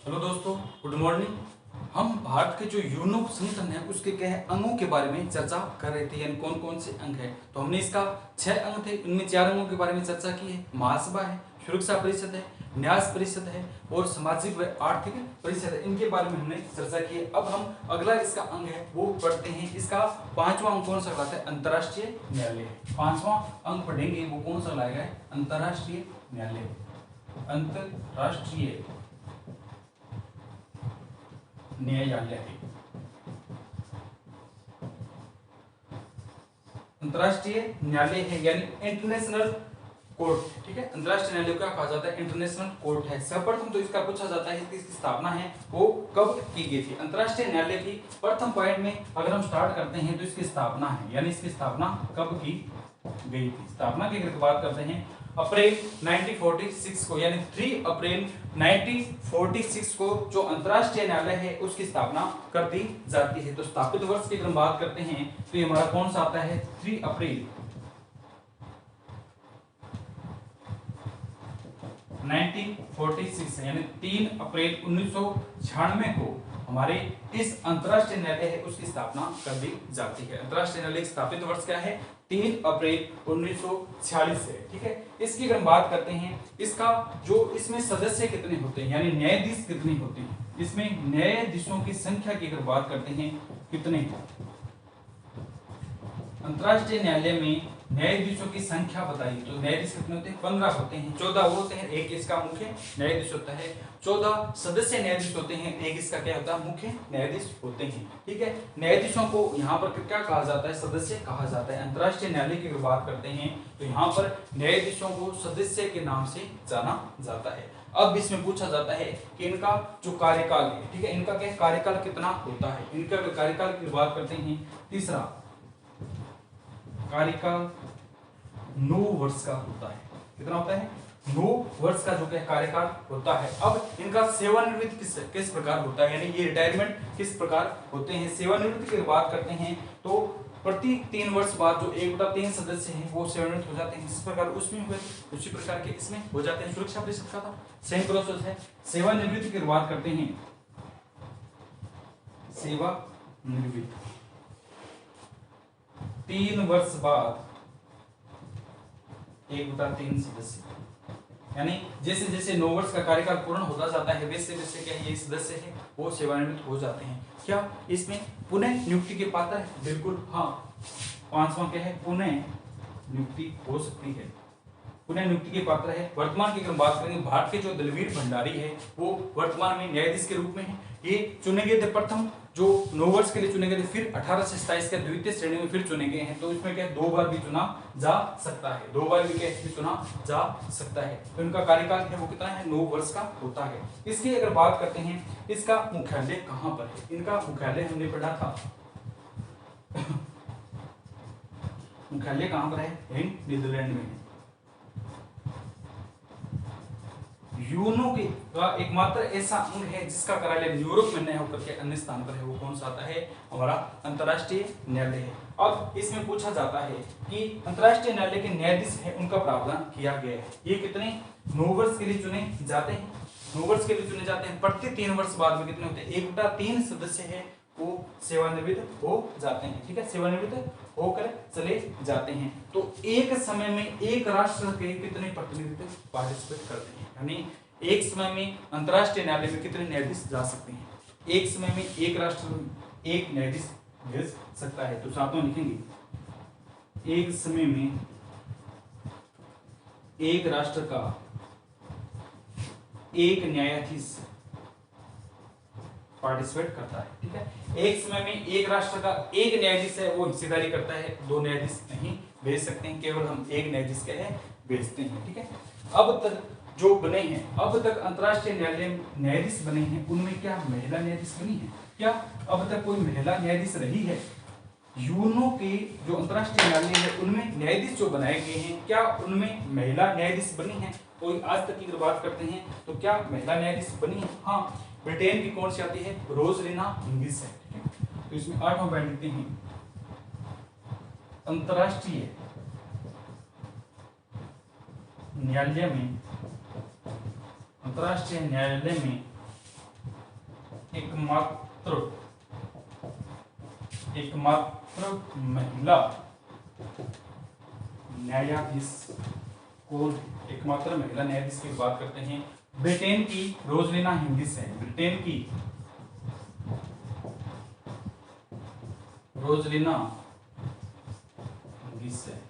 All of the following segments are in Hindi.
हेलो दोस्तों, गुड मॉर्निंग। हम भारत के जो यूनो संगठन है उसके क्या है अंगों के बारे में चर्चा कर रहे थे, यानी कौन कौन से अंग है। तो हमने इसका 6 अंग थे, इनमें 4 अंगों के बारे में चर्चा की है। महासभा है, सुरक्षा परिषद है, न्यास परिषद है और सामाजिक व आर्थिक परिषद है। इनके बारे में हमने चर्चा की है। अब हम अगला इसका अंग है वो पढ़ते हैं। इसका 5वां अंग कौन सा कहलाता है? अंतर्राष्ट्रीय न्यायालय। 5वां अंग पढ़ेंगे वो कौन सा लाएगा? अंतर्राष्ट्रीय न्यायालय। अंतर्राष्ट्रीय न्यायालय है। अंतर्राष्ट्रीय न्यायालय है यानी इंटरनेशनल कोर्ट। ठीक है, अंतर्राष्ट्रीय न्यायालय क्या कहा जाता है? इंटरनेशनल कोर्ट है। सर्वप्रथम तो इसका पूछा जाता है कि इसकी स्थापना है वो कब की गई थी। अंतर्राष्ट्रीय न्यायालय की प्रथम पॉइंट में अगर हम स्टार्ट करते हैं तो इसकी स्थापना है, यानी इसकी स्थापना कब की गई थी। स्थापना की अगर बात करते हैं अप्रैल 1946 को, यानी 3 अप्रैल 1946 को जो अंतर्राष्ट्रीय न्यायालय है उसकी स्थापना कर दी जाती है। तो स्थापित वर्ष की अगर हम बात करते हैं तो ये हमारा कौन सा आता है? 3 अप्रैल 1946, यानी 3 अप्रैल 1996 को हमारे इस अंतर्राष्ट्रीय न्यायालय है उसकी स्थापना कर दी जाती है। अंतर्राष्ट्रीय न्यायालय की स्थापित वर्ष क्या है? 3 अप्रैल 1946 है। ठीक है, इसकी अगर हम बात करते हैं इसका जो इसमें सदस्य कितने होते हैं, यानी न्यायाधीश कितने होते हैं, इसमें न्यायाधीशों की संख्या की अगर बात करते हैं कितने? अंतर्राष्ट्रीय न्यायालय में न्यायाधीशों की संख्या बताइए। तो न्यायाधीश कितने होते हैं? 15 होते हैं। 14 वो होते हैं, एक इसका मुख्य न्यायाधीश होता है। 14 सदस्य न्यायाधीश होते हैं, एक इसका क्या होता है? मुख्य न्यायाधीश होते हैं। ठीक है, न्यायाधीशों को यहाँ पर क्या कहा जाता है? सदस्य कहा जाता है। अंतर्राष्ट्रीय न्यायालय की अगर बात करते हैं तो यहाँ पर न्यायाधीशों को सदस्य के नाम से जाना जाता है। अब इसमें पूछा जाता है कि इनका जो कार्यकाल है, ठीक है, इनका क्या कार्यकाल कितना होता है? इनका कार्यकाल की बात करते हैं, तीसरा कार्यकाल 9 वर्ष का होता है। कितना होता है? 9 वर्ष का जो कार्यकाल होता है। अब इनका सेवानिवृत्ति किस प्रकार होता है, यानी ये रिटायरमेंट किस प्रकार होते हैं? सेवानिवृत्ति की बात करते हैं तो प्रति 3 वर्ष बाद जो 1/3 सदस्य हैं वो सेवानिवृत्त हो जाते हैं। जिस प्रकार उसमें हुए उसी प्रकार के इसमें हो जाते हैं। सुरक्षा परिषद का था सेम प्रोसेस है। सेवानिवृत्ति की बात करते हैं, सेवानिवृत्ति 3 वर्ष बाद 1/3 सदस्य, यानी जैसे जैसे 9 वर्ष का कार्यकाल पूर्ण होता जाता है वैसे वैसे क्या ये सदस्य है वो सेवानिवृत्त हो जाते हैं। क्या इसमें पुनः नियुक्ति के पात्र है? बिल्कुल हाँ। 5वां क्या है? पुनः नियुक्ति हो सकती है, पुनः नियुक्ति के पात्र है। वर्तमान की अगर बात करेंगे, भारत के जो दलवीर भंडारी है वो वर्तमान में न्यायाधीश के रूप में है। ये चुने गए थे प्रथम जो 9 वर्ष के लिए चुने गए थे, फिर 18 से 27 के द्वितीय श्रेणी में फिर चुने गए हैं। तो इसमें क्या 2 बार भी चुना जा सकता है, 2 बार भी क्या चुना जा सकता है। तो इनका कार्यकाल है वो कितना है? 9 वर्ष का होता है। इसकी अगर बात करते हैं इसका मुख्यालय कहाँ पर है? इनका मुख्यालय हमने पढ़ा था मुख्यालय कहाँ पर है? नीदरलैंड में। यूनो का एकमात्र ऐसा अंग है जिसका कार्यालय न्यूयॉर्क में न होकर के अन्य स्थान पर है, वो कौन सा आता है? हमारा अंतर्राष्ट्रीय न्यायालय है। अब इसमें पूछा जाता है कि अंतर्राष्ट्रीय न्यायालय के न्यायाधीश है उनका प्रावधान किया गया है। ये कितने? 9 वर्ष के लिए चुने जाते हैं। 9 वर्ष के लिए चुने जाते हैं। प्रति 3 वर्ष बाद में कितने होते हैं? 1/3 सदस्य है वो सेवानिवृत्त हो जाते हैं। ठीक है, सेवानिवृत्त होकर चले जाते हैं। तो एक समय में एक राष्ट्र के कितने प्रतिनिधित्व पार्टिसिपेट करते हैं, यानी एक समय में अंतर्राष्ट्रीय न्यायालय में कितने न्यायाधीश जा सकते हैं? एक समय में एक राष्ट्र में एक न्यायाधीश भेज सकता है। तो साथ में लिखेंगे एक समय में एक राष्ट्र का एक न्यायाधीश पार्टिसिपेट करता है। ठीक है, एक समय में एक राष्ट्र का एक न्यायाधीश है वो हिस्सेदारी करता है। 2 न्यायाधीश नहीं भेज सकते हैं, केवल हम एक न्यायाधीश के है भेजते हैं। ठीक है, अब तक जो बने हैं, अब तक अंतर्राष्ट्रीय न्यायालय न्यायाधीश बने हैं उनमें क्या महिला न्यायाधीश बनी है? क्या अब तक कोई महिला न्यायाधीश रही है? यूनो के जो अंतर्राष्ट्रीय न्यायालय है उनमें न्यायाधीश जो बनाए गए हैं क्या उनमें महिला न्यायाधीश बनी है? कोई आज तक की बात करते हैं तो क्या महिला न्यायाधीश बनी है? हाँ, ब्रिटेन की कौन सी आती है? रोजलिना हिंगिस है। ठीक है, तो इसमें 8वां पॉइंट लिखते हैं अंतर्राष्ट्रीय न्यायालय में एकमात्र महिला न्यायाधीश कौन है? एकमात्र महिला न्यायाधीश की बात करते हैं। ब्रिटेन की रोजलिना हिंगिस है। ब्रिटेन की रोजलिना हिंगिस है।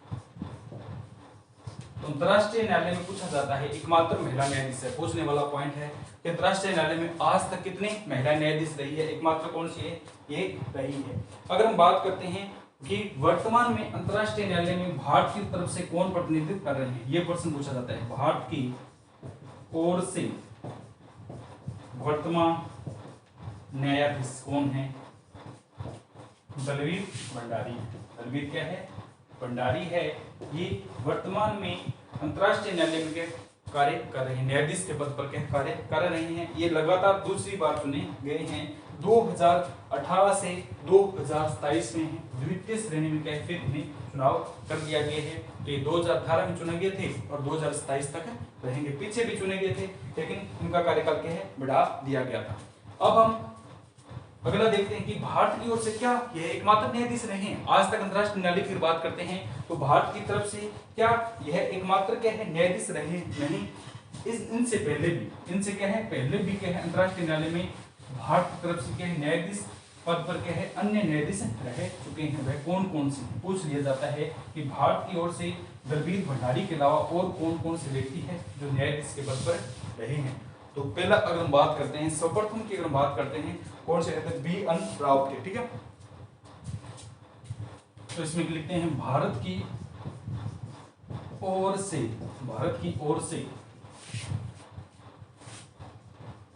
तो अंतरराष्ट्रीय न्यायालय में पूछा जाता है एकमात्र महिला न्यायाधीश है। पूछने वाला पॉइंट है कि अंतरराष्ट्रीय न्यायालय में आज तक कितनी महिला न्यायाधीश रही है? एकमात्र कौन सी है? ये रही है। अगर हम बात करते हैं कि वर्तमान में अंतरराष्ट्रीय न्यायालय में भारत की तरफ से कौन प्रतिनिधित्व कर रहे हैं, ये प्रश्न पूछा जाता है। भारत की ओर से वर्तमान न्यायाधीश कौन है? दलवीर भंडारी। दलवीर क्या है? भंडारी है। ये वर्तमान में अंतरराष्ट्रीय न्यायालय में कार्य कर रहे हैं, न्यायाधीश के पद पर कार्य कर रहे हैं। ये लगातार दूसरी बार चुने गए हैं। 2018 से 2027 में है। द्वितीय श्रेणी में क्या है? फिर इन्हें चुनाव कर दिया गया है। तो ये 2018 में चुने गए थे और 2027 तक रहेंगे। पीछे भी चुने गए थे लेकिन इनका कार्यकाल क्या है? बढ़ा दिया गया था। अब हम अगला देखते हैं कि भारत की ओर से क्या यह एकमात्र न्यायाधीश नहीं है। आज तक अंतरराष्ट्रीय न्यायालय की बात करते हैं तो भारत की तरफ से क्या यह एकमात्र क्या है? न्यायाधीश रहे नहीं। इनसे पहले भी, इनसे क्या है? पहले भी क्या है? अंतरराष्ट्रीय न्यायालय में भारत की तरफ से क्या है? न्यायाधीश पद पर क्या है? अन्य न्यायाधीश रह चुके हैं। वह कौन कौन से? पूछ लिया जाता है कि भारत की ओर से दलवीर भंडारी के अलावा और कौन कौन से व्यक्ति है जो न्यायाधीश के पद पर रहे हैं। तो पहला अगर हम बात करते हैं, सर्वप्रथम की अगर हम बात करते हैं, कौन से कहते हैं? बी.एन. राव के। ठीक है, तो इसमें लिखते हैं भारत की ओर से, भारत की ओर से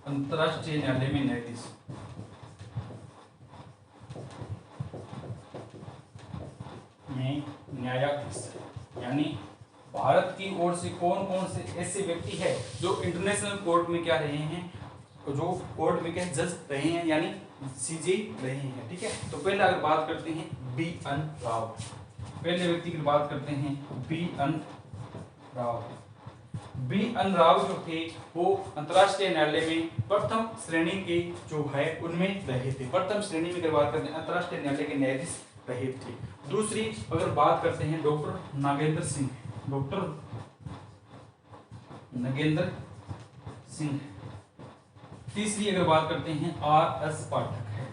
अंतरराष्ट्रीय न्यायालय में न्यायाधीश यानी भारत की ओर से कौन कौन से ऐसे व्यक्ति है जो इंटरनेशनल कोर्ट में क्या रहे हैं, जो कोर्ट में क्या जज रहे हैं, यानी सीजे रहे हैं। ठीक है, तो पहले अगर बात करते हैं बी.एन. राव, पहले व्यक्ति की बात करते हैं बी.एन. राव। बी.एन. राव जो थे वो अंतरराष्ट्रीय न्यायालय में प्रथम श्रेणी के जो है उनमें रहे थे। प्रथम श्रेणी में अगर बात करते हैं अंतरराष्ट्रीय न्यायालय के न्यायाधीश रहे थे। दूसरी अगर बात करते हैं डॉक्टर नागेंद्र सिंह, डॉक्टर नागेंद्र सिंह। तीसरी अगर बात करते हैं आर.एस. पाठक है,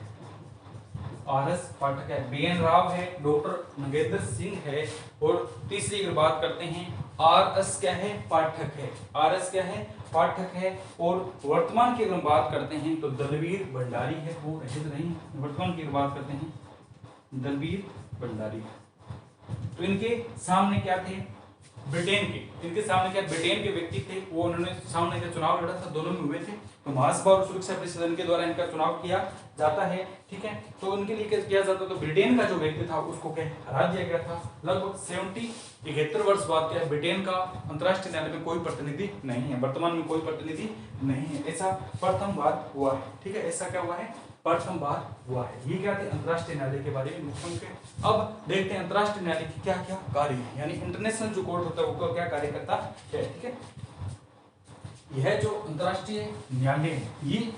आर.एस. पाठक है। बी.एन. राव है, डॉक्टर नागेंद्र सिंह है और तीसरी अगर बात करते हैं आर.एस. क्या है? पाठक है। आर.एस. क्या है? पाठक है। और वर्तमान की अगर बात करते हैं तो दलवीर भंडारी है, वो रहित नहीं। वर्तमान की बात करते हैं दलवीर भंडारी। तो इनके सामने क्या थे? ब्रिटेन के, इनके सामने क्या ब्रिटेन के व्यक्ति थे, वो उन्होंने सामने का चुनाव लड़ा था, दोनों में हुए थे। तो महासभा और सुरक्षा परिषद इनके द्वारा इनका चुनाव किया जाता है। ठीक है, तो उनके लिए क्या किया जाता? तो ब्रिटेन का जो व्यक्ति था उसको क्या हरा दिया गया था। लगभग 71 वर्ष बाद क्या है? ब्रिटेन का अंतरराष्ट्रीय न्यायालय में कोई प्रतिनिधि नहीं है, वर्तमान में कोई प्रतिनिधि नहीं है। ऐसा प्रथम बार हुआ है। ठीक है, ऐसा क्या हुआ है? प्रथम बार हुआ है। ये क्या थे? अंतरराष्ट्रीय न्यायालय के बारे में मुख्य। अब देखते हैं अंतरराष्ट्रीय न्यायालय की क्या क्या कार्य है, यानी इंटरनेशनल जो कोर्ट होता है वो क्या कार्य करता है। ठीक है, यह जो अंतरराष्ट्रीय न्यायालय है ये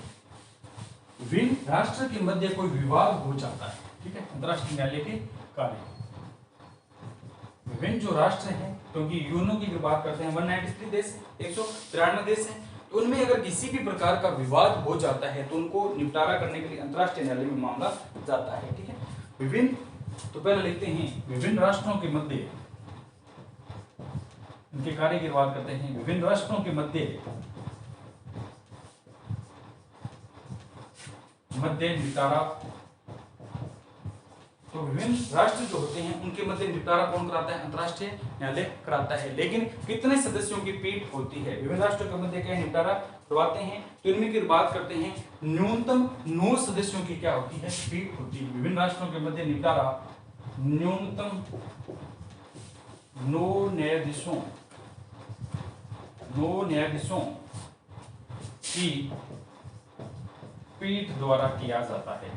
विभिन्न राष्ट्र के मध्य कोई विवाद हो जाता है। ठीक है, अंतरराष्ट्रीय न्यायालय के कार्य विभिन्न जो राष्ट्र हैं, क्योंकि यूएनओ की बात करते हैं 193 देश, 193 देश हैं, तो उनमें अगर किसी भी प्रकार का विवाद हो जाता है तो उनको निपटारा करने के लिए अंतरराष्ट्रीय न्यायालय में मामला जाता है। ठीक है, विभिन्न, तो पहले लिखते हैं विभिन्न राष्ट्रों के मध्य, इनके कार्य की बात करते हैं। विभिन्न राष्ट्रों के मध्य निपटारा, तो विभिन्न राष्ट्र जो होते हैं उनके मध्य निपटारा कौन कराता है? अंतरराष्ट्रीय न्यायालय कराता है। लेकिन कितने सदस्यों की पीठ होती है? विभिन्न राष्ट्रों के मध्य क्या निपटारा करवाते हैं, तो इनमें की बात करते हैं न्यूनतम 9 सदस्यों की क्या होती है? पीठ होती है। विभिन्न राष्ट्रों के मध्य निपटारा न्यूनतम 9 न्यायाधीशों की पीठ द्वारा किया जाता है।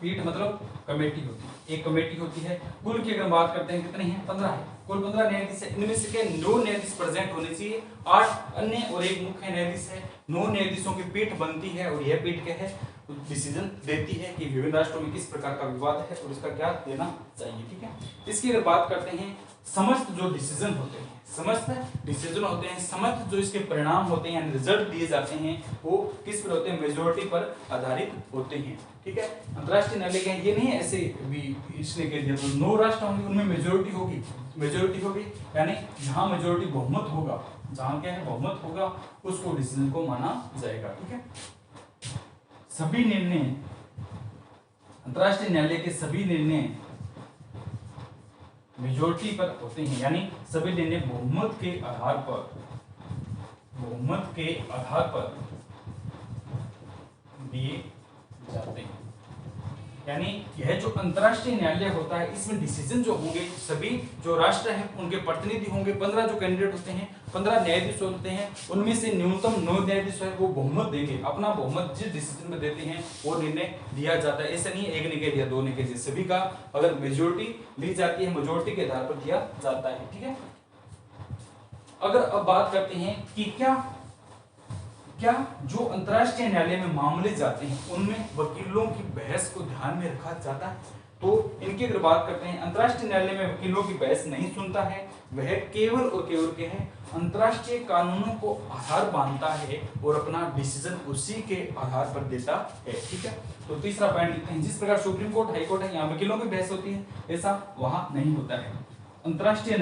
पीठ मतलब कमेटी होती है, एक कमेटी होती है। कुल की अगर बात करते हैं कितनी है, 15 है, कुल 15 न्यायाधीश है। इनमें से क्या 9 न्यायाधीश प्रेजेंट होने चाहिए, 8 अन्य और एक मुख्य न्यायाधीश है। 9 न्यायाधीशों की पीठ बनती है और यह पीठ क्या है, डिसीजन देती है कि विभिन्न राष्ट्रों में किस प्रकार का विवाद है और इसका क्या देना चाहिए। ठीक है, इसकी अगर बात करते हैं, समस्त जो डिसीजन होते हैं, समस्त डिसीजन होते हैं, समस्त जो इसके परिणाम होते हैं, रिजल्ट दिए जाते हैं, वो किस पर होते हैं, मेजोरिटी पर आधारित होते हैं। ठीक है, अंतरराष्ट्रीय न्यायालय के ये नहीं है ऐसे भी इसने कह दिया तो 9 राष्ट्र होंगे उनमें मेजोरिटी होगी, मेजोरिटी होगी यानी जहां मेजोरिटी बहुमत होगा, जहां क्या है बहुमत होगा, उसको डिसीजन को माना जाएगा। ठीक है, सभी निर्णय, अंतरराष्ट्रीय न्यायालय के सभी निर्णय मेजोरिटी पर होते हैं, यानी सभी निर्णय बहुमत के आधार पर, बहुमत के आधार पर दिए जाते हैं। यानी यह जो अंतरराष्ट्रीय न्यायालय होता है, इसमें डिसीजन जो होंगे सभी जो राष्ट्र हैं उनके प्रतिनिधि होंगे। 15 जो कैंडिडेट होते हैं, 15 न्यायाधीश होते हैं, उनमें से न्यूनतम 9 न्यायाधीश है वो बहुमत देंगे, अपना बहुमत जिस डिसीजन में देते हैं वो निर्णय दिया जाता है। ऐसा नहीं एक ने कह दिया, 2 ने कह दिया, सभी का अगर मेजोरिटी ली जाती है, मेजोरिटी के आधार पर दिया जाता है। ठीक है, अगर अब बात करते हैं कि क्या जो अंतरराष्ट्रीय न्यायालय में मामले जाते हैं उनमें वकीलों की बहस को ध्यान में रखा जाता है, तो इनकी अगर बात करते हैं, अंतरराष्ट्रीय न्यायालय में वकीलों की बहस नहीं सुनता है, वह केवल और केवल क्या है, अंतरराष्ट्रीय कानूनों को आधार मानता है और अपना डिसीजन उसी के आधार पर देता है। ठीक है, तो तीसरा पॉइंट लिखते हैं, जिस प्रकार सुप्रीम कोर्ट, हाई कोर्ट है, यहाँ वकीलों की बहस होती है, ऐसा वहां नहीं होता है। अंतरराष्ट्रीय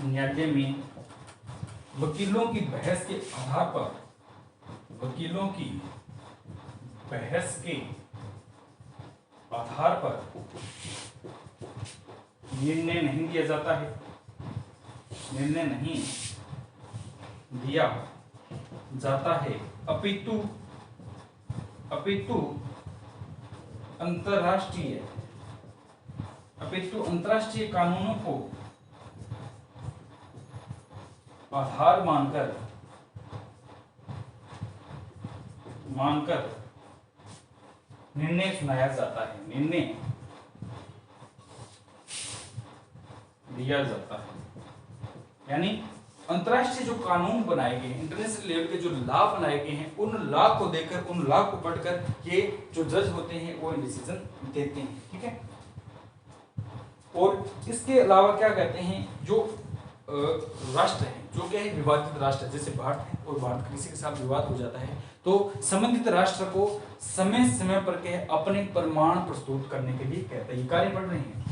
न्यायालय में वकीलों की बहस के आधार पर, वकीलों की बहस के आधार पर निर्णय नहीं दिया जाता है, निर्णय नहीं दिया जाता है, अपितु अंतरराष्ट्रीय कानूनों को आधार मानकर निर्णय सुनाया जाता है, निर्णय दिया जाता है। यानी अंतरराष्ट्रीय जो कानून बनाए गए हैं, इंटरनेशनल लेवल के जो लॉ बनाए गए हैं, उन लॉ को देखकर, उन लॉ को पढ़कर ये जो जज होते हैं वो डिसीजन देते हैं। ठीक है, और इसके अलावा क्या कहते हैं, जो राष्ट्र है, जो क्या है विवादित राष्ट्र, जैसे भारत है और भारत किसी के साथ विवाद हो जाता है तो संबंधित राष्ट्र को समय समय पर क्या है अपने प्रमाण प्रस्तुत करने के लिए कहता है। ये कार्य पढ़ रहे हैं।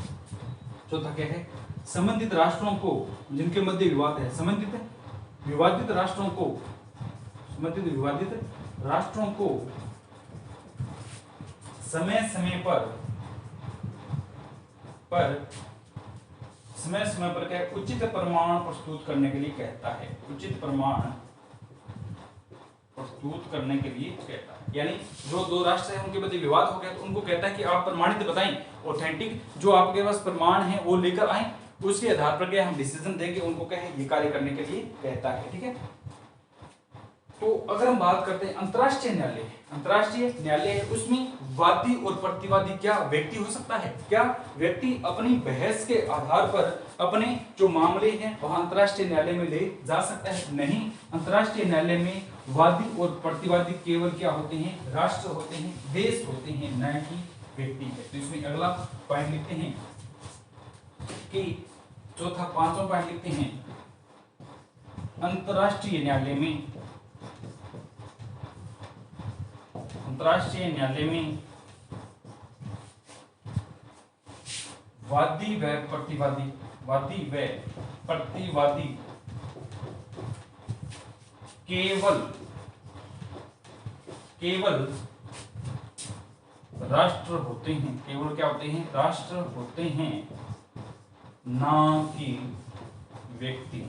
चौथा क्या है, संबंधित राष्ट्रों को जिनके मध्य विवाद है, संबंधित विवादित राष्ट्रों को समय समय पर क्या उचित प्रमाण प्रस्तुत करने के लिए कहता है, उचित प्रमाण प्रस्तुत करने के लिए कहता है। यानी जो 2 राष्ट्र हैं उनके मध्य विवाद हो गया तो उनको कहता है कि आप प्रमाणित बताएं, ऑथेंटिक जो आपके पास प्रमाण है वो लेकर आए, उसके आधार पर क्या हम डिसीजन देंगे, उनको क्या है ये कार्य करने के लिए कहता है। ठीक है, तो अगर हम बात करते हैं अंतरराष्ट्रीय न्यायालय है, उसमें वादी और प्रतिवादी क्या व्यक्ति हो सकता है, क्या व्यक्ति अपनी बहस के आधार पर अपने जो मामले हैं वहां अंतरराष्ट्रीय न्यायालय में ले जा सकता है? नहीं, अंतरराष्ट्रीय न्यायालय में वादी और प्रतिवादी केवल क्या होते हैं, राष्ट्र होते हैं, देश होते हैं, न कि व्यक्ति है। तो इसमें अगला पॉइंट लिखते हैं कि चौथा 5वां पॉइंट लिखते हैं, अंतरराष्ट्रीय न्यायालय में वादी व प्रतिवादी केवल राष्ट्र होते हैं, केवल क्या होते हैं, राष्ट्र होते हैं, ना कि व्यक्ति।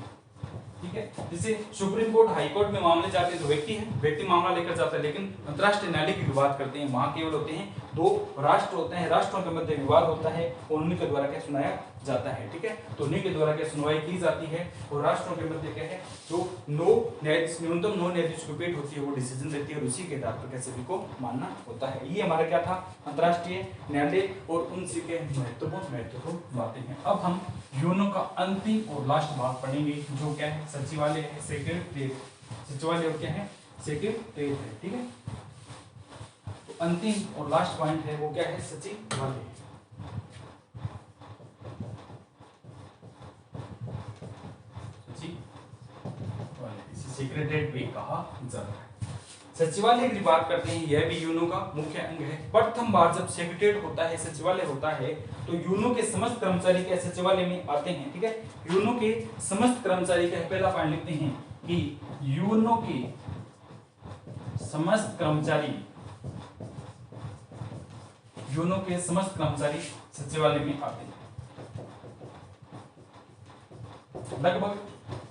ठीक है, जैसे सुप्रीम कोर्ट, हाई कोर्ट में मामले जाते हैं तो व्यक्ति है, व्यक्ति मामला लेकर जाता है, लेकिन अंतरराष्ट्रीय न्यायालय की बात करते हैं वहां केवल होते हैं दो राष्ट्र होते हैं, राष्ट्रों के मध्य विवाद होता है और उन्हीं के द्वारा क्या सुनाया जाता है, ठीक है। तो उन्हीं के द्वारा क्या सुनवाई की जाती है और राष्ट्रों के मध्य क्या है जो न्यूनतम 9 न्यायाधीश की पीठ होती है वो डिसीजन देती है और उसी के आधार पर क्या सभी को मानना होता है। ये हमारा क्या था अंतर्राष्ट्रीय न्यायालय और उनसे के महत्वपूर्ण बातें हैं। अब हम यूनो का अंतिम और लास्ट भाग पढ़ेंगे जो क्या है सचिवालय है, सेक्रेटरीट। सचिवालय और क्या है सेक्रेटरीट है, ठीक है। तो अंतिम और लास्ट पॉइंट है वो क्या है सचिवालय। सेक्रेटरीट भी कहा जाता है। सचिवालय की बात करते हैं, यह भी यूनो का मुख्य अंग है। प्रथम बार जब सेक्रेटरीट होता है, सचिवालय होता है, तो यूनो के समस्त कर्मचारी क्या सचिवालय में आते हैं, ठीक है। यूनो के समस्त कर्मचारी का पहला पॉइंट लिखते हैं कि यूनो के समस्त कर्मचारी सचिवालय में आते हैं। लगभग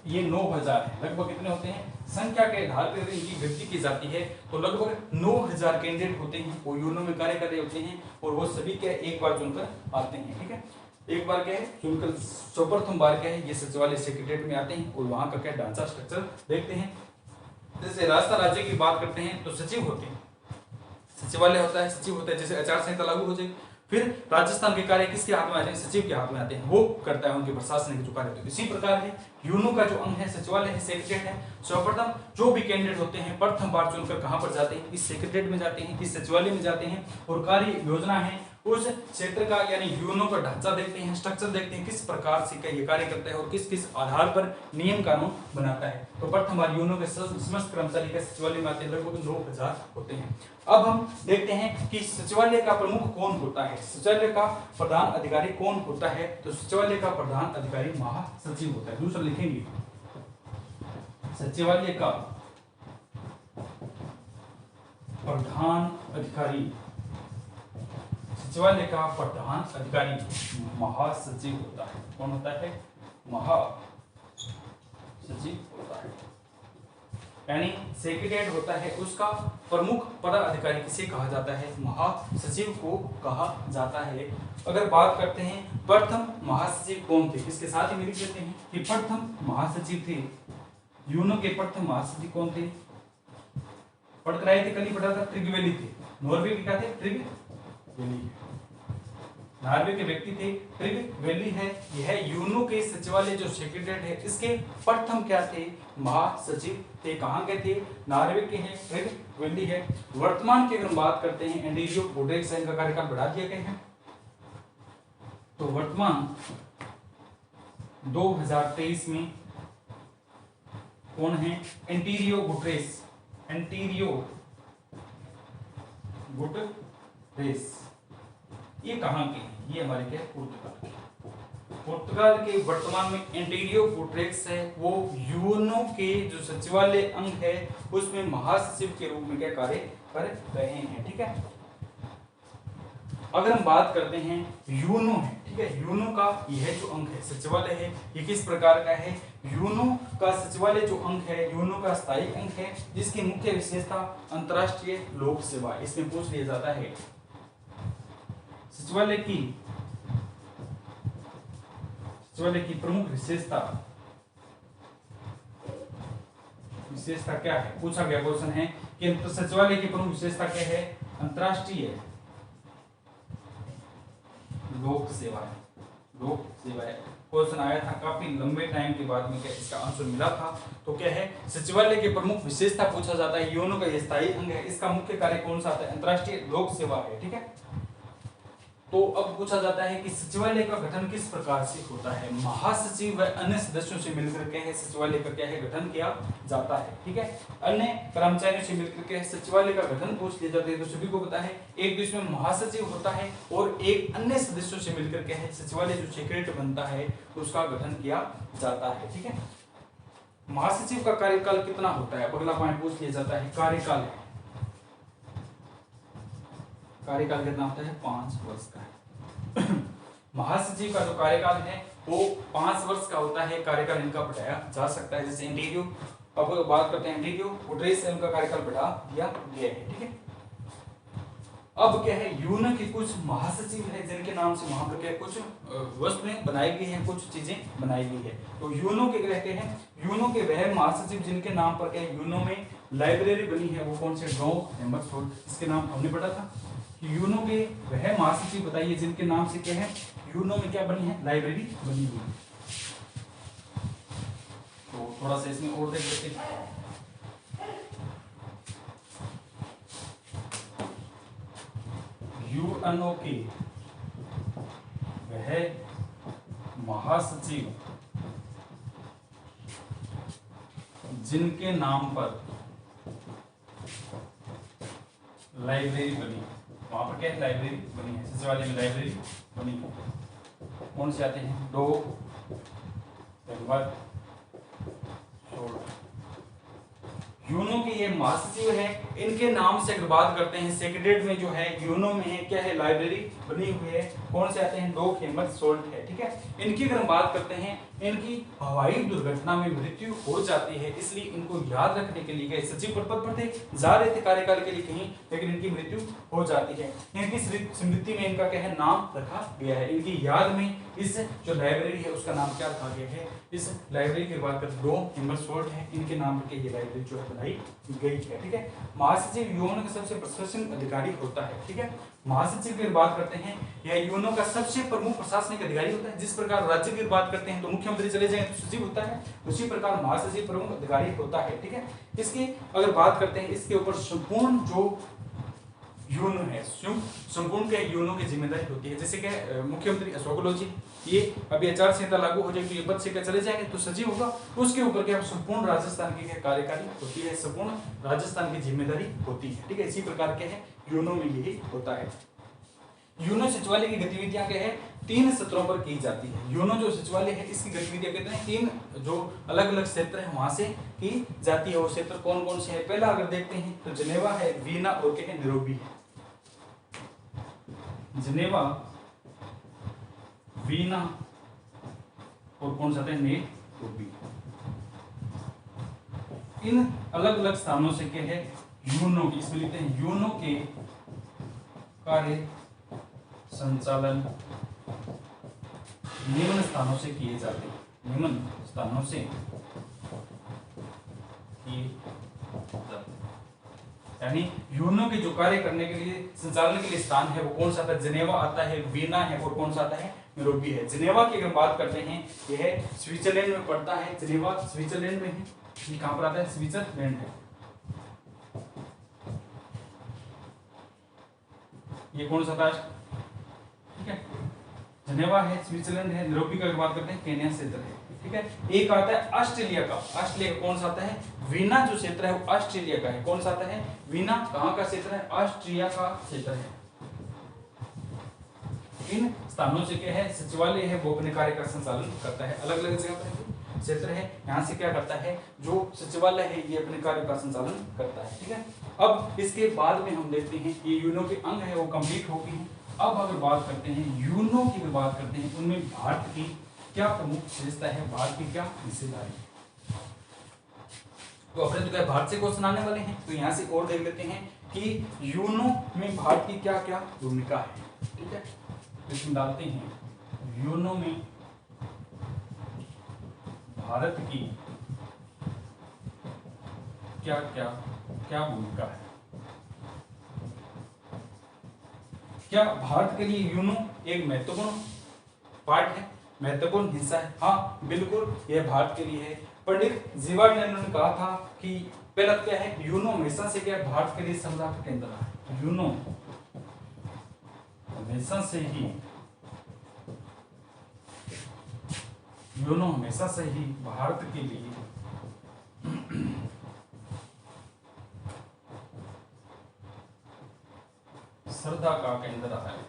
ये 9000 है। लगभग कितने होते हैं संख्या के आधार पर इनकी गिनती की जाती है, तो लगभग 9000 कैंडिडेट होते हैं वो यूनो में कार्य कर रहे होते हैं और वो सभी क्या एक बार चुनकर आते हैं, ठीक है। एक बार क्या है चुनकर प्रथम बार क्या है ये सचिवालय सेक्रेटरीट में आते हैं और वहां का क्या ढांचा स्ट्रक्चर देखते हैं। जैसे राजस्थान राज्य की बात करते हैं तो सचिव होते हैं, सचिवालय होता है, सचिव होता है। जैसे आचार संहिता लागू हो जाए फिर राजस्थान के कार्य किसके हाथ में आते हैं सचिव के हाथ में आते हैं, वो करता है उनके प्रशासनिक जो कार्य होते हैं। इसी प्रकार है यूनो का जो अंग है सचिवालय है सेक्रेटरीट है। सर्वप्रथम जो भी कैंडिडेट होते हैं प्रथम बार चुनकर कहां पर जाते हैं इस सेक्रेटरीट में जाते हैं, इस सचिवालय में जाते हैं और कार्य योजना है उस क्षेत्र का यानी यूनो का ढांचा देखते हैं, स्ट्रक्चर देखते हैं किस प्रकार से क्या ये कार्य करता है और किस किस आधार पर नियम कानून बनाता है। तो प्रथम बार यूनो के समस्त कर्मचारी के सचिवालय में आते हैं, लगभग 9000 होते हैं। अब हम देखते हैं कि सचिवालय का प्रमुख कौन होता है, सचिवालय का प्रधान अधिकारी कौन होता है। तो सचिवालय का प्रधान अधिकारी महासचिव होता है। दूसरा लिखेंगे सचिवालय का प्रधान अधिकारी, सचिवालय का प्रधान अधिकारी महासचिव होता है। कौन होता है महासचिव होता है। यानी सेक्रेटरीट होता है उसका प्रमुख पदाधिकारी किसे कहा जाता है महासचिव को कहा जाता है। अगर बात करते हैं प्रथम महासचिव कौन थे इसके साथ ही मिल लेते हैं कि प्रथम महासचिव थे यूनो के प्रथम महासचिव कौन थे पढ़ कर आए थे कल ही पढ़ा था ट्रिगवेली थे। नॉर्वे के क्या थे ट्रिगवेली, नॉर्वे के व्यक्ति थे ट्रिगवेली है। यह यूनो के सचिवालय जो सेक्रेटरीट है इसके प्रथम क्या थे महासचिव थे। कहां के थे नॉर्वे के हैं ट्रिगवेली है। वर्तमान की अगर बात करते हैं एंड्रियो गुटेरेस का कार्यकाल बढ़ा दिया गया है। तो वर्तमान 2023 में कौन है एंटीरियो गुटेरेस, एंटीरियो गुटेरेस। ये कहां के ये हमारे क्या पुर्तगाल के वर्तमान में एंटीरियो गुटेरेस है वो यूनो के जो सचिवालय अंग है उसमें महासचिव के रूप में क्या कार्य कर रहे हैं, ठीक है। अगर हम बात करते हैं यूनो है, ठीक है, यूनो का यह जो अंग है सचिवालय है ये किस प्रकार का है। यूनो का सचिवालय जो अंग है यूनो का स्थायी अंग है जिसकी मुख्य विशेषता अंतर्राष्ट्रीय लोक सेवा। इसमें पूछ लिया जाता है सचिवालय की प्रमुख विशेषता क्या है, पूछा गया क्वेश्चन है कि सचिवालय की प्रमुख विशेषता क्या है अंतर्राष्ट्रीय लोक सेवा है। लोक सेवा है क्वेश्चन आया था काफी लंबे टाइम के बाद में क्या इसका आंसर मिला था। तो क्या है सचिवालय की प्रमुख विशेषता पूछा जाता है। यूनो का यह स्थायी अंग है, इसका मुख्य कार्य कौन सा आता है अंतर्राष्ट्रीय लोक सेवा है, ठीक है। तो अब पूछा जाता है कि सचिवालय का गठन किस प्रकार से होता है। महासचिव व अन्य सदस्यों से मिलकर के सचिवालय का क्या है गठन किया जाता है, ठीक है। अन्य कर्मचारियों से मिलकर के सचिवालय का गठन पूछ लिया जाता है। तो सभी को पता है एक तो इसमें महासचिव होता है और एक अन्य सदस्यों से मिलकर के सचिवालय जो सेक्रेटरी बनता है उसका गठन किया जाता है, ठीक है। महासचिव का कार्यकाल कितना होता है अगला पॉइंट पूछ लिया जाता है। कार्यकाल कितना होता है 5 वर्ष का है। महासचिव का जो कार्यकाल है वो 5 वर्ष का होता है। कार्यकाल इनका बढ़ाया जा सकता है जैसे एंटीरियो, अब बात करते हैं एंटीरियो गुटेरेस का कार्यकाल बढ़ा दिया गया है, ठीक है। अब क्या है, यूनो के कुछ महासचिव है जिनके नाम से वहां पर क्या कुछ वस्तुएं बनाई गई हैं, कुछ चीजें बनाई गई है। तो यूनो के कहते हैं, यूनो के वह महासचिव जिनके नाम पर क्या यूनो में लाइब्रेरी बनी है, वो कौन से? डॉग हेमरसोल्ड, इसके नाम हमने पढ़ा था कि यूनो के वह महासचिव बताइए जिनके नाम से क्या है यूनो में क्या बनी है, लाइब्रेरी बनी हुई है। तो थोड़ा सा इसमें और देख लेते हैं। यूएनओ के वह महासचिव जिनके नाम पर लाइब्रेरी बनी, वहां पर क्या लाइब्रेरी बनी है, सचिवालय में लाइब्रेरी बनी है। कौन से आते हैं? डो, यूनो के ये महासचिव है, इनके नाम से अगर बात करते हैं सेक्रेटरीट में जो है यूनो में है क्या है, लाइब्रेरी बनी हुई है। कौन से आते हैं? डॉग हेमरसोल्ड है, ठीक है। इनकी अगर हम बात करते हैं, इनकी हवाई दुर्घटना में मृत्यु हो जाती है, इसलिए इनको याद रखने के लिए सचिव पद पर थे, जा रहे थे कार्यकाल के लिए कहीं, लेकिन इनकी मृत्यु हो जाती है। इनकी स्मृति में इनका क्या है, नाम रखा गया है। इनकी याद में इस जो लाइब्रेरी है उसका नाम क्या रखा गया है? इस लाइब्रेरी की बात करें, डॉग हेमरसोल्ड है, इनके नाम के ये लाइब्रेरी जो है बनाई गई है, ठीक है। महासचिव यूनो का सबसे प्रशासनिक अधिकारी होता है, ठीक है। महासचिव की बात करते हैं, यह यूनो का सबसे प्रमुख प्रशासनिक अधिकारी होता है। जिस प्रकार राज्य की बात करते हैं तो मुख्यमंत्री चले जाएं तो सचिव होता है, उसी प्रकार महासचिव प्रमुख अधिकारी होता है, ठीक है। इसकी अगर बात करते हैं, इसके ऊपर संपूर्ण जो यूनो है, संपूर्ण के यूनो की जिम्मेदारी होती है। जैसे कि मुख्यमंत्री अशोक गहलोत जी, ये अभी आचार संहिता लागू हो जाएगी, ये पद से क्या चले जाएंगे तो सचिव होगा, उसके ऊपर क्या संपूर्ण राजस्थान की कार्यकारी होती है, संपूर्ण राजस्थान की जिम्मेदारी होती है, ठीक है। इसी प्रकार के है यूनो में यही होता है। यूनो सचिवालय की गतिविधियां क्या है, 3 सत्रों पर की जाती है। यूनो जो सचिवालय है इसकी गतिविधियां कहते हैं 3 जो अलग अलग क्षेत्र है वहां से की जाती है। वो क्षेत्र कौन कौन से है? पहला अगर देखते हैं तो जिनेवा है, वीना और क्या है, नैरोबी है। जिनेवा, वीना और कौन सा है, नैरोबी। इन अलग अलग स्थानों से क्या है, यूनो की, इसमें लिखते हैं यूनो के कार्य संचालन निम्न स्थानों से किए जाते हैं, निम्न स्थानों से किए जाते हैं। यानी यूनो के जो कार्य करने के लिए, संचालन के लिए स्थान है वो कौन सा आता है? जिनेवा आता है, वीना है और कौन सा आता है, नैरोबी है। जिनेवा की अगर बात करते हैं, यह स्विट्जरलैंड में पड़ता है। जिनेवा स्विट्जरलैंड में है। ये कहां पर आता है? स्विट्जरलैंड है। ये कौन सा था? ठीक है, जिनेवा है, स्विट्जरलैंड है। नैरोबी की बात करते हैं, केन्या क्षेत्र है, ठीक है। एक आता है ऑस्ट्रेलिया का। ऑस्ट्रेलिया का कौन सा आता है? वीना जो क्षेत्र है वो ऑस्ट्रेलिया का है। कौन सा आता है? वीना कहां का क्षेत्र है? ऑस्ट्रिया का क्षेत्र है। इन स्थानों से क्या है, सचिवालय है वो अपने कार्य का संचालन करता है। अलग अलग जगह पर क्षेत्र है, यहाँ से क्या करता है, जो सचिवालय है ये अपने कार्य का संचालन करता है, ठीक है। अब इसके बाद में हम देखते हैं ये यूनो के अंग है वो कंप्लीट हो गए हैं। अब अगर बात करते हैं यूनो की, बात करते हैं उनमें भारत की क्या प्रमुख विशेषता है, भारत की क्या हिस्सेदारी है। तो अपने तो क्या भारत से क्वेश्चन आने वाले हैं, तो यहाँ से और देख लेते हैं कि यूनो में भारत की क्या क्या भूमिका है, ठीक है। इसमें डालते हैं यूनो में भारत की क्या क्या क्या भूमिका है। क्या भारत के लिए यूनो एक महत्वपूर्ण पार्ट है, महत्वपूर्ण हिस्सा है? हाँ बिल्कुल, यह भारत के लिए है। पंडित जवाहरलाल नेहरू ने कहा था कि पहला क्या है, यूनो हमेशा से क्या भारत के लिए संग्रह का केंद्र रहा है। यूनो हमेशा से ही, यूनो हमेशा से ही भारत के लिए श्रद्धा का केंद्र रहा है।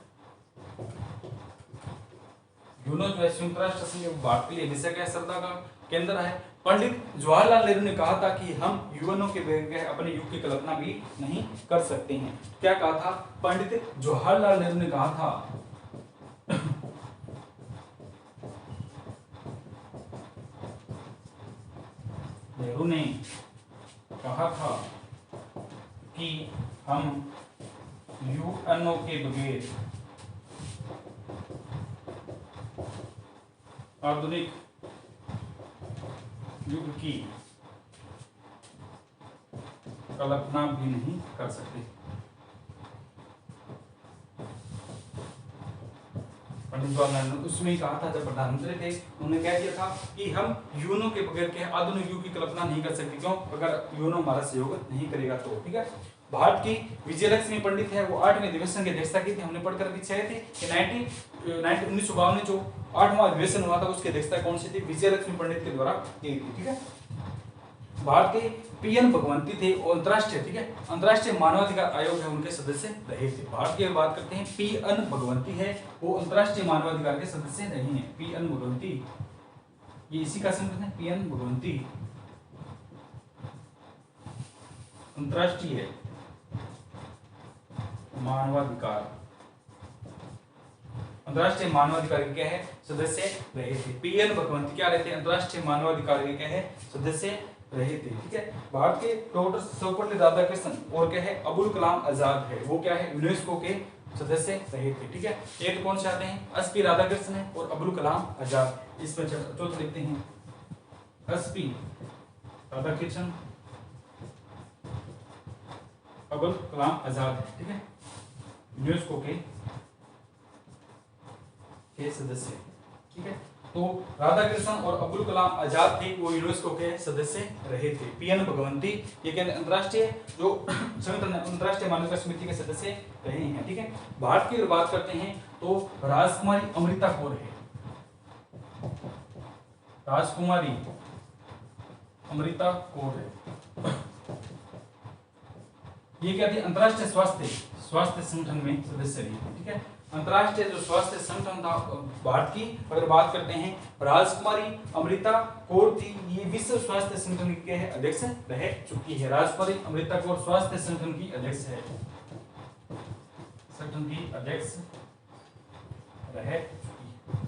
यूनो जो है संयुक्त राष्ट्र संघ भारत के लिए हमेशा क्या श्रद्धा का केंद्र है। पंडित जवाहरलाल नेहरू ने कहा था कि हम यूएनओ के बगैर अपने युग की कल्पना भी नहीं कर सकते हैं। क्या कहा था पंडित जवाहरलाल नेहरू ने? कहा था नेहरू ने कहा था कि हम यूएनओ के बगैर आधुनिक युग की कल्पना भी नहीं कर सकते। पंडित जवाहरलाल नेहरू उसमें ही कहा था, जब प्रधानमंत्री थे उन्होंने क्या किया था कि हम यूएनओ के बगैर के आधुनिक युग की कल्पना नहीं कर सकते। क्यों? अगर यूएनओ हमारा सहयोग नहीं करेगा तो। ठीक है, भारत की विजयलक्ष्मी पंडित है, वो 8वें अधिवेशन की अध्यक्षता की थी। हमने पढ़कर पीछे आए थे कि 1952 में जो 8वां अधिवेशन हुआ था उसकी अध्यक्षता कौन सी थी? विजयलक्ष्मी पंडित के द्वारा की थी। ठीक है, भारत के पीएन भगवंती थे और अंतरराष्ट्रीय, ठीक है, अंतरराष्ट्रीय मानवाधिकार आयोग है उनके सदस्य रहे थे। भारत की बात करते हैं, पीएन भगवंती है, वो अंतरराष्ट्रीय मानवाधिकार के सदस्य नहीं है। पीएन भगवंती, ये इसी का संगठन है, पीएन भगवंती अंतरराष्ट्रीय मानवाधिकार, अंतरराष्ट्रीय मानवाधिकार के क्या है? सदस्य रहे थे। पीएन भगवंती क्या रहे थे? अंतरराष्ट्रीय मानवाधिकार के क्या है? सदस्य रहे थे। ठीक है, भारत के डॉक्टर सर्वपल्ली राधाकृष्णन और क्या है? अबुल कलाम आजाद है, वो क्या है? यूनेस्को के सदस्य रहे थे। ठीक है, ये तो कौन से आते हैं? एसपी राधाकृष्णन है और अबुल कलाम आजाद। इसमें चौथा लिखते हैं, एसपी राधाकृष्णन, अबुल कलाम आजाद है। ठीक है, यूनेस्को के सदस्य। ठीक है, तो राधाकृष्णन और अबुल कलाम आजाद थे, वो यूनेस्को के सदस्य रहे थे। पीएन भगवंती ये क्या अंतरराष्ट्रीय जो संगठन है, अंतरराष्ट्रीय मानवाधिकार समिति के सदस्य रहे हैं। ठीक है, भारत की बात करते हैं तो राजकुमारी अमृता कौर है, राजकुमारी अमृता कौर है, ये क्या थी? अंतरराष्ट्रीय स्वास्थ्य संगठन में सदस्य रही। ठीक है, अंतरराष्ट्रीय जो स्वास्थ्य संगठन था भारत की अगर बात करते हैं, राजकुमारी अमृता कौर थी, ये विश्व स्वास्थ्य संगठन के अध्यक्ष रह चुकी है। राजकुमारी अमृता कौर स्वास्थ्य संगठन की अध्यक्ष है, संगठन की अध्यक्ष रह चुकी है।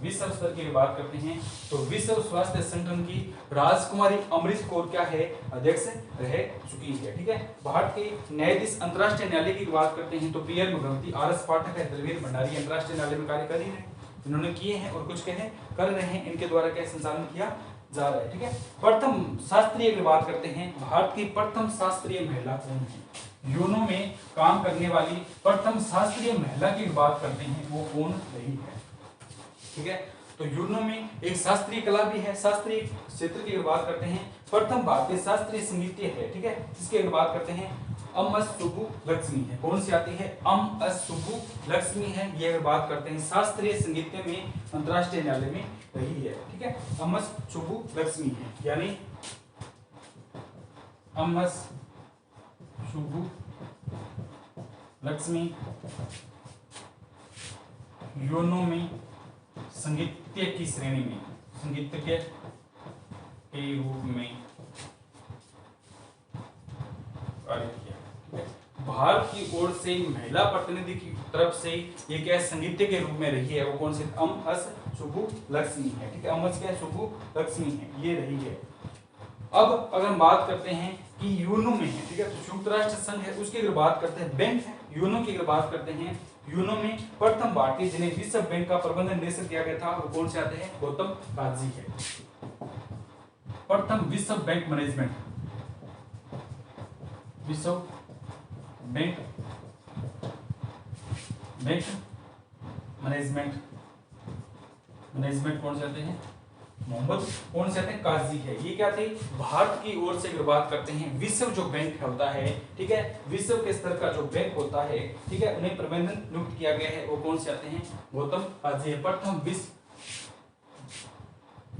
विश्व स्तर की बात करते हैं तो विश्व स्वास्थ्य संगठन की राजकुमारी अमृत कौर क्या है? अध्यक्ष रह चुकी है। ठीक है, भारत के न्यायाधीश अंतरराष्ट्रीय न्यायालय की बात करते हैं तो पीएन भगवंती, आरएस पाठक है, दलवीर भंडारी अंतरराष्ट्रीय न्यायालय में कार्य कर रही है, इन्होंने किए हैं और कुछ कहे कर रहे हैं, इनके द्वारा क्या संचालन किया जा रहा है। ठीक है, प्रथम शास्त्रीय की बात करते हैं, भारत की प्रथम शास्त्रीय महिला कौन है? यूएनओ में काम करने वाली प्रथम शास्त्रीय महिला की बात करते हैं, वो कौन रही है? ठीक है, तो यूएनओ में एक शास्त्रीय कला भी है, शास्त्रीय क्षेत्र की बात करते हैं, प्रथम भारतीय शास्त्रीय संगीत है। ठीक है, इसकी बात करते हैं, अम अस सुब्बू लक्ष्मी है। कौन सी आती है? अम अस सुब्बू लक्ष्मी है, ये अगर बात करते हैं शास्त्रीय संगीत में अंतरराष्ट्रीय न्यायालय में रही है। ठीक है, अम अस सुब्बू लक्ष्मी है, यानी अम अस सुब्बू लक्ष्मी यूएनओ में संगीतज्ञ की श्रेणी में संगीतज्ञ के रूप में कार्य किया। भारत की ओर से महिला प्रतिनिधि की तरफ से ये क्या संगीतज्ञ के रूप में रही है, वो कौन सी? अम अस सुब्बू लक्ष्मी है। ठीक है, अम अस क्या? सुब्बू लक्ष्मी है, ये रही है। अब अगर हम बात करते हैं कि यूएनओ में है, ठीक है, तो संयुक्त राष्ट्र संघ है, उसकी अगर बात करते हैं, बैंक है यूएनओ की अगर बात करते हैं, यूएनओ में प्रथम भारतीय जिन्हें विश्व बैंक का प्रबंधन निदेशक किया गया था, वो कौन से आते हैं? गौतम काजी है। प्रथम विश्व बैंक मैनेजमेंट, विश्व बैंक मैनेजमेंट कौन से आते हैं? मोहम्मद कौन से आते हैं? काजी है। ये क्या थे? भारत की ओर से अगर बात करते हैं, विश्व जो बैंक होता है, ठीक है, विश्व के स्तर का जो बैंक होता है, ठीक है, उन्हें प्रबंधन नियुक्त किया गया है, वो कौन से आते हैं? गौतम काजी है। प्रथम विश्व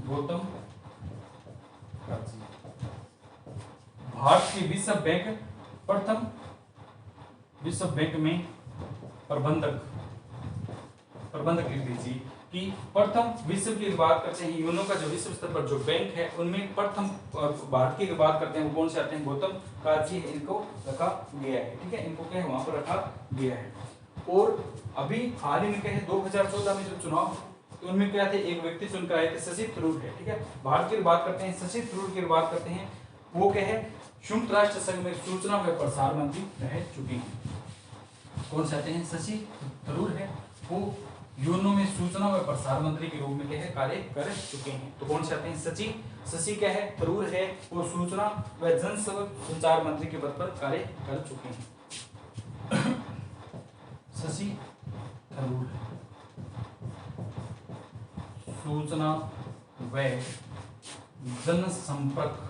गौतम काजी, भारत की विश्व बैंक प्रथम विश्व बैंक में प्रबंधक लिख दीजिए कि प्रथम विश्व की बात करते हैं, यूएनओ का जो विश्व स्तर पर जो बैंक है उनमें प्रथम भारत की बात करते हैं, वो कौन से आते हैं? गौतम काजी है, इनको रखा गया है। ठीक है, इनको क्या वहां पर रखा गया है। और अभी हाल ही में क्या है, 2014 में जो चुनाव तो उनमें क्या थे? एक व्यक्ति चुनकर आए थे, शशि थरूर है। ठीक है, भारत की बात करते हैं, शशि थरूर की बात करते हैं, वो क्या है? संयुक्त राष्ट्र संघ में सूचना व प्रसार मंत्री रह चुके हैं। कौन से आते हैं? शशि थरूर है, वो यूनो में सूचना व प्रसारण मंत्री के रूप में क्या है कार्य कर चुके हैं। तो कौन से आते हैं? शशि क्या है? थरूर है, वो सूचना व जनसंचार मंत्री के पद पर कार्य कर चुके हैं। शशि थरूर सूचना व जनसंपर्क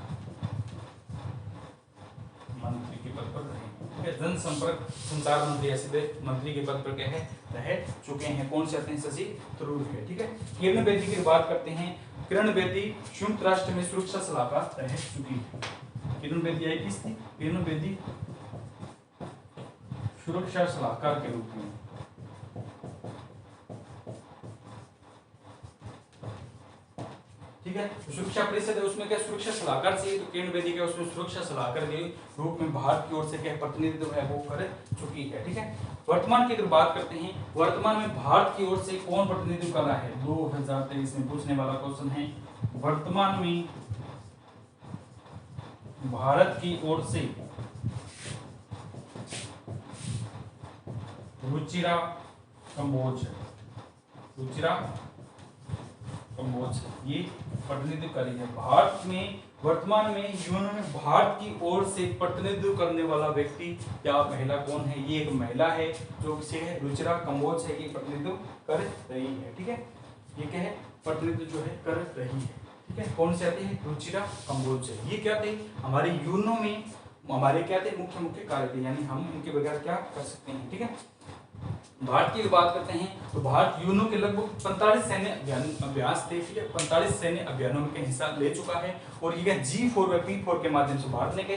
मंत्री के पद पर रहे। जनसंपर्क संचार मंत्री ऐसे मंत्री के पद पर क्या है रह चुके हैं। कौन से आते हैं? शशि थरूर है। ठीक है, किरण बेदी की बात करते हैं। किरण बेदी संयुक्त राष्ट्र में सुरक्षा सलाहकार रह चुकी है। किरण बेदी आई किस थी? किरण बेदी सुरक्षा सलाहकार के रूप में ठीक है। सुरक्षा परिषद है, उसमें क्या सुरक्षा सलाहकार चाहिए, तो किरण बेदी क्या उसमें सुरक्षा सलाहकार के रूप में भारत की ओर से क्या प्रतिनिधित्व है वो कर चुकी है। ठीक है, वर्तमान की अगर बात करते हैं, वर्तमान में भारत की ओर से कौन प्रतिनिधित्व कर रहा है? 2023 में पूछने वाला क्वेश्चन है। वर्तमान में भारत की ओर से रुचिरा कंबोज, रुचिरा कंबोज ये प्रतिनिधित्व करी है। भारत में वर्तमान में यूएन में भारत की ओर से प्रतिनिधित्व करने वाला व्यक्ति या महिला कौन है? ये एक महिला है जो किसे है? रुचिरा कंबोज है, ये प्रतिनिधित्व कर रही है। ठीक है, ये क्या है? प्रतिनिधित्व जो है कर रही है। ठीक है, कौन से आते हैं? रुचिरा कंबोज है। ये क्या थे? हमारे यूनो में हमारे क्या थे? मुख्य कार्य थे, यानी हम इनके बगैर क्या कर सकते हैं। ठीक है, भारत की बात करते हैं तो भारत यूनो के लगभग 45 सैन्य अभ्यास थे। ठीक है, 45 सैन्य अभियानों में हिस्सा ले चुका है। और ये G4 व P4 के माध्यम से भारत ने कहे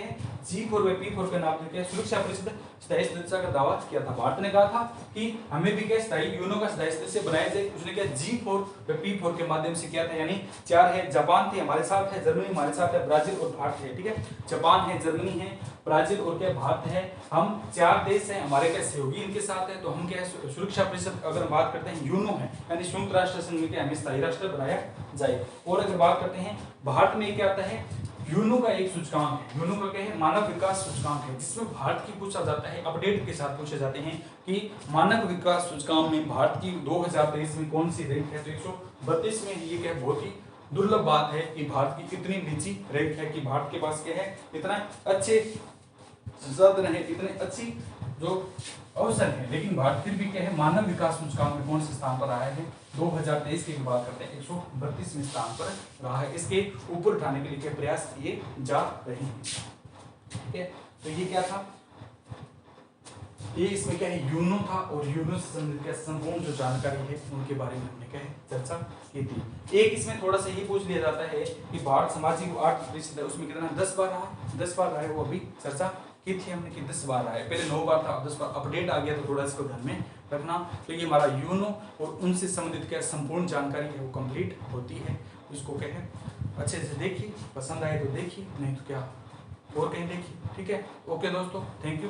G4 व P4 के नाम से सुरक्षा परिषद स्थायी सदस्य का दावा किया था। भारत ने कहा था कि हमें भी क्या स्थायी यूनो का स्थायी सदस्य बनाया जाए। उसने क्या G4 व P4 के माध्यम से किया था, यानी 4 है, जापान थे हमारे साथ है, जर्मनी हमारे साथ है, ब्राजील और भारत है। ठीक है, जापान है, जर्मनी है, ब्राजील और क्या भारत है। हम 4 देश हैं, हमारे क्या सहयोगी इनके साथ है। तो हम क्या है सुरक्षा परिषद अगर बात करते हैं यूनो है, यानी संयुक्त राष्ट्र संघ में हमें स्थायी राष्ट्र बनाया जाए। और अगर बात करते हैं भारत में क्या आता है? यूनो का एक सूचकांक है, यूनो का क्या है? मानव विकास सूचकांक है, जिसमें भारत की पूछा जाता है, अपडेट के साथ पूछे जाते हैं कि मानव विकास सूचकांक में भारत की 2023 में कौन सी रैंक है? तो 132 में। ये क्या बहुत ही दुर्लभ बात है कि भारत की इतनी नीची रैंक है, कि भारत के पास क्या है इतना अच्छे संसाधन है, इतने अच्छी जो अवसर है, लेकिन भारत फिर भी क्या है मानव विकास सूचकांक में कौन से स्थान पर आया है? 2023 की बात करते हैं 132वें स्थान पर रहा है। इसके ऊपर उठाने के लिए क्या प्रयास किए जा रहे हैं। ठीक है, तो ये क्या था? ये इसमें क्या है? यूनो था, और यूनो से संबंधित संपूर्ण जो जानकारी है उनके बारे में हमने क्या है चर्चा की थी। एक इसमें थोड़ा सा ये पूछ लिया जाता है कि भारत सामाजिक 8% है, उसमें कितना 10 बार रहा? 10 बार रहा है, वो अभी चर्चा की थी हमने कि 10 बार रहा है। पहले 9 बार था, अब 10 बार अपडेट आ गया, तो थोड़ा इसको ध्यान में रखना। तो ये हमारा यूनो और उनसे संबंधित क्या संपूर्ण जानकारी है वो कंप्लीट होती है। उसको क्या है अच्छे से देखिए, पसंद आए तो देखिए, नहीं तो क्या और कहीं देखिए। ठीक है, ओके दोस्तों, थैंक यू।